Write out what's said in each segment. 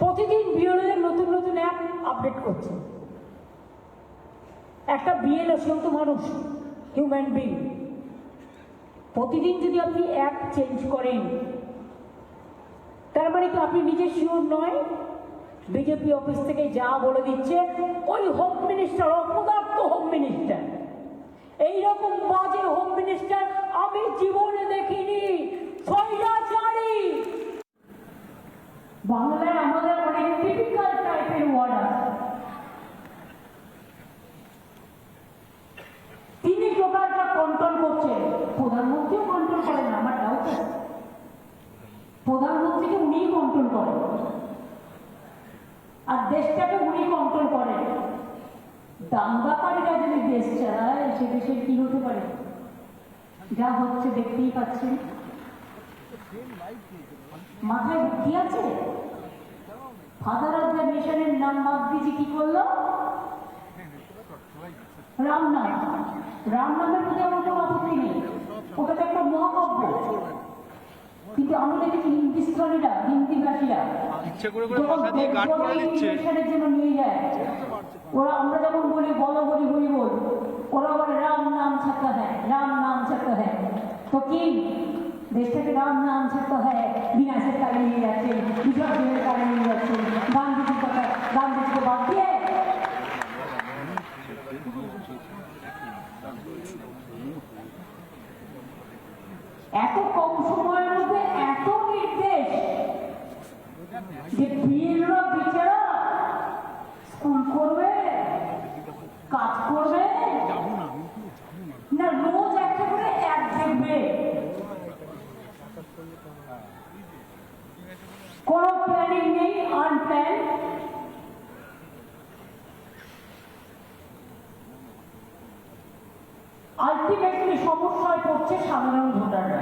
প্রতিদিন বিএলওদের নতুন নতুন অ্যাপ আপডেট করছে। একটা বিএলও সেও তো মানুষ, হিউম্যান বিং। প্রতিদিন যদি আপনি অ্যাপ চেঞ্জ করেন, তার মানে কি আপনি নিজে শিওর নয়? বিজেপি অফিস থেকে যা বলে দিচ্ছে, ওই হোম মিনিস্টার, অপদার্থ হোম মিনিস্টার, এইরকম বাজে হোম মিনিস্টার আমি জীবনে দেখিনি। স্বৈরাচারী। বাংলায় আমাদের অনেক টিপিক্যাল টাইপের ওয়ার্ড আছে। তিনি টোটালটা কন্ট্রোল করছেন, প্রধানমন্ত্রীও কন্ট্রোল করেন। আমার ডাউট আছে, প্রধানমন্ত্রীকে উনি কন্ট্রোল করেন আর দেশটাকে উনি কন্ট্রোল করেন। দাঙ্গাকারীরা যদি দেশ চালায়, সে দেশের কি হতে পারে? যা হচ্ছে দেখতেই পাচ্ছেন। মাথায় বুদ্ধি আছে? ফাদার অফ দ্য নেশনের নাম বাগদিজি কি করলো? রাম নাম। রাম নামের প্রতি আমার কোনো আপত্তি নেই, ওটা তো একটা মহাকাব্য। কিন্তু আমি দেখেছি হিন্দুস্তানিরা, হিন্দিভাষীরা জন্য নিয়ে যায়, ওরা আমরা যেমন বলি বলো বলি হরি বল, ওরা বলে রাম নাম ছাড়তে হয়, রাম নাম ছাড়তে হয়। তো কি দেশটাকে রাম নাম ছাড়তে হয়? বিনাশের কারণে নিয়ে যাচ্ছেন, বিসর্জনের কারণে নিয়ে যাচ্ছেন, গান্ধীজির কথা, গান্ধীজিকে বাদ দিয়ে। এত কম সময়ের মধ্যে এত নির্দেশ যে বিএলরা বিচারা স্কুল করবে, কাজ করবে না, রোজ একটা করে অ্যাড দেখবে। কোন প্ল্যানিং নেই, আনপ্ল্যান। আলটিমেটলি সমস্যায় পড়ছে সাধারণ ভোটাররা।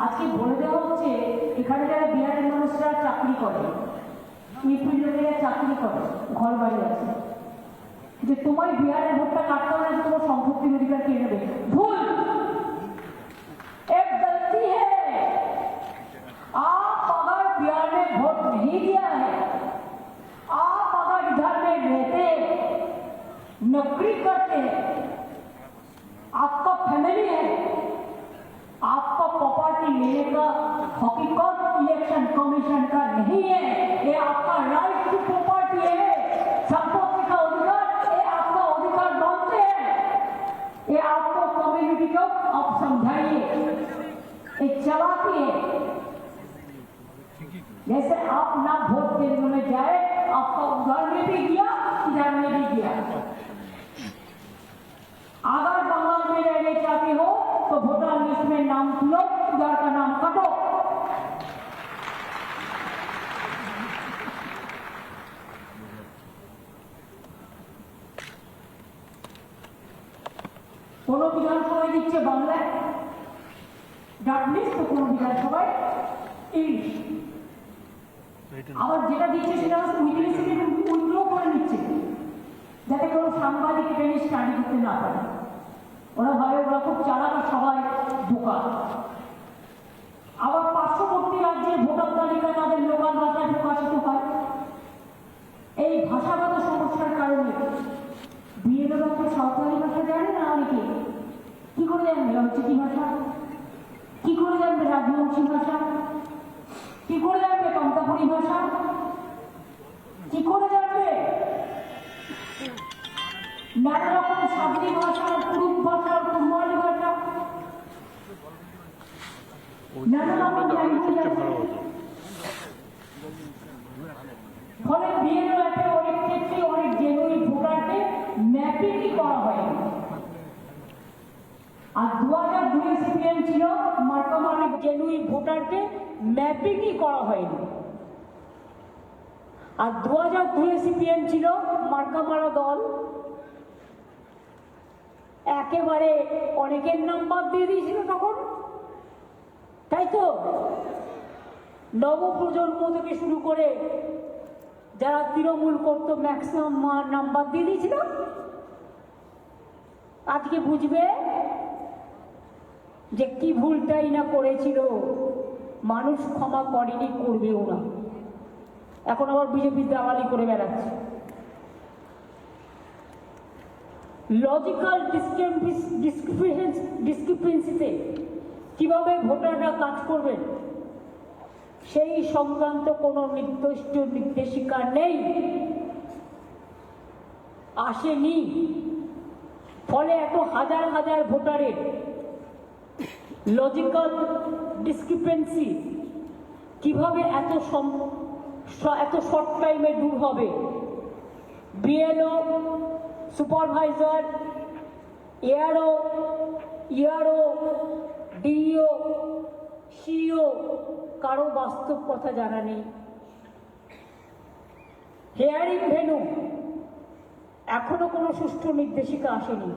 আজকে বলে দেওয়া হচ্ছে এখানে যারা বিহারের মানুষরা চাকরি করে, লোকেরা চাকরি করে, ঘর বাড়ি আছে, যে তোমার বিহারের ভোটটা কাটতে হবে, তোমার সম্পত্তির অধিকার কে নেবে? ভুল। एक गलती है, आप अगर बिहार में वोट नहीं दिया है, आप अगर इधर में रहते, नौकरी करते हैं, आपका फैमिली है, आपका प्रॉपर्टी लेने का हकीकत इलेक्शन कमीशन का नहीं है, ये आपका राइट टू प्रॉपर्टी है, संपत्ति का अधिकार, ये आपका अधिकार बनते हैं। ये आपको कम्युनिटी को आप समझाइए, ये चलाती है। जैसे आप ना वोट केंद्र में जाए, आपका उधर में भी गया, इधर में भी गया। अगर बंगाल में रहने चाहते हो तो वोटर लिस्ट में नाम लो, उधर का नाम काटो। কোনো বিধানসভায় দিচ্ছে বাংলায় ডাকলিস, তো কোনো বিধানসভায় ইংলিশ। আবার যেটা দিচ্ছে সেটা উইথড্র করে নিচ্ছে, যাতে কোনো সাংবাদিক এটা নিয়ে স্টাডি করতে না পারে। ওরা ভাবে ওরা খুব চালাক আর সবাই বোকা। আবার পার্শ্ববর্তী রাজ্যের ভোটার তালিকা তাদের লোকাল ভাষায় প্রকাশিত হয়। এই ভাষাগত সমস্যার কারণে বিএলওরা তো সাঁওতালি ভাষা জানে না। অনেকে কি করে জানবে অঞ্চলি ভাষা? কি করে জানবে রাজবংশী ভাষা? কি করে জানবে কমতাপুরী ভাষা? কি করে জানবে নানা রকম সাবলি ভাষা, পুরুষ ভাষা, কুমারী ভাষা, নানা রকম ল্যাঙ্গুয়েজ আছে। ফলে বিএলও অ্যাপে অনেক ক্ষেত্রে অনেক জেনুইন ভোটারকে ম্যাপিংই করা হয়নি। আর 2002 সিপিএম ছিল, মার্কামার জেনুইন ভোটারকে ম্যাপিংই করা হয়নি। আর 2002 সিপিএম ছিল মার্কামারা দল, একেবারে অনেকের নাম বাদ দিয়ে দিয়েছিল তখন, তাই তো? নবপ্রজন্ম থেকে শুরু করে যারা তৃণমূল করতো ম্যাক্সিমাম নাম বাদ দিয়ে দিয়েছিল। আজকে বুঝবে যে কি ভুলটাই না করেছিল। মানুষ ক্ষমা করেনি, করবেও না। এখন আবার বিজেপি দালালি করে বেড়াচ্ছে। লজিক্যাল ডিসক্রিপেন্সিতে কিভাবে ভোটাররা কাজ করবেন সেই সংক্রান্ত কোনো নির্দিষ্ট নির্দেশিকা নেই, আসেনি। ফলে এত হাজার হাজার ভোটারের লজিক্যাল ডিসক্রিপেন্সি কিভাবে এত শর্ট টাইমে দূর হবে? BLO, supervisor, ERO, DEO, CEO কারো বাস্তব কথা জানা নেই। হিয়ারিং ভেন্যু এখনো কোনো সুষ্ঠু নির্দেশিকা আসেনি।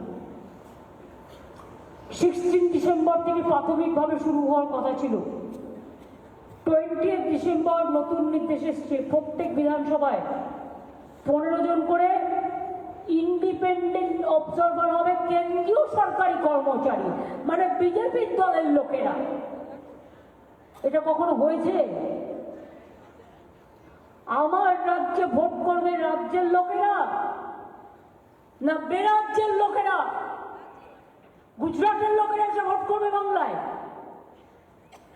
16 ডিসেম্বর থেকে প্রাথমিকভাবে শুরু হওয়ার কথা ছিল। 20 ডিসেম্বর নতুন নির্দেশ এসছে, প্রত্যেক বিধানসভায় 15 জন করে ইন্ডিপেন্ডেন্ট অবজারভার হবে, কেন্দ্রীয় সরকারি কর্মচারী, মানে বিজেপির দলের লোকেরা। এটা কখনো হয়েছে? আমার রাজ্যে ভোট করবে রাজ্যের লোকেরা না বেরাজ্যের লোকেরা? গুজরাটের লোকেরা এসে ভোট করবে বাংলায়,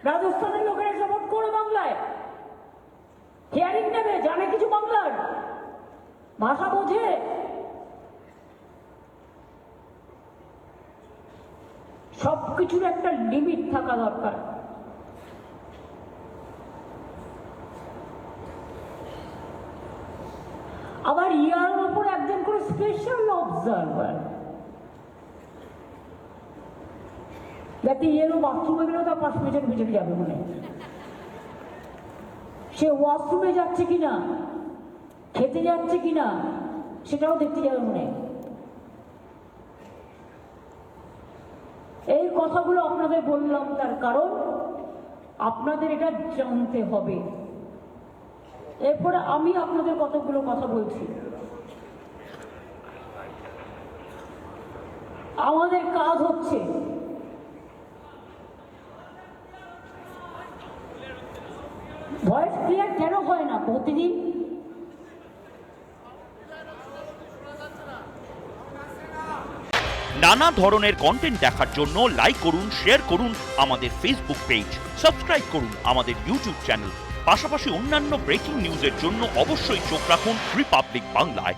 রাজস্থানের লোকেরা এসে ভোট করবে বাংলায়। হিয়ারিং নেবে, জানে কিছু বাংলার ভাষা, বোঝে? সবকিছুর একটা লিমিট থাকা দরকার। আবার ইয়ার উপর একজন করে স্পেশাল অবজারভার, যাতে এলো বাথরুমে গেলেও তার পাশ পিছনে যাবে মনে, সে ওয়াশরুমে যাচ্ছে কিনা, খেতে যাচ্ছে কিনা সেটাও দেখতে যাবে মনে। এই কথাগুলো আপনাদের বললাম তার কারণ আপনাদের এটা জানতে হবে। এরপরে আমি আপনাদের কতগুলো কথা বলছি। আমাদের কাজ হচ্ছে ভয়েস ক্লিয়ার কেন হয় না প্রতিদিন? নানা ধরনের কন্টেন্ট দেখার জন্য লাইক করুন, শেয়ার করুন আমাদের ফেসবুক পেজ, সাবস্ক্রাইব করুন আমাদের ইউটিউব চ্যানেল। পাশাপাশি অন্যান্য ব্রেকিং নিউজের জন্য অবশ্যই চোখ রাখুন রিপাবলিক বাংলায়।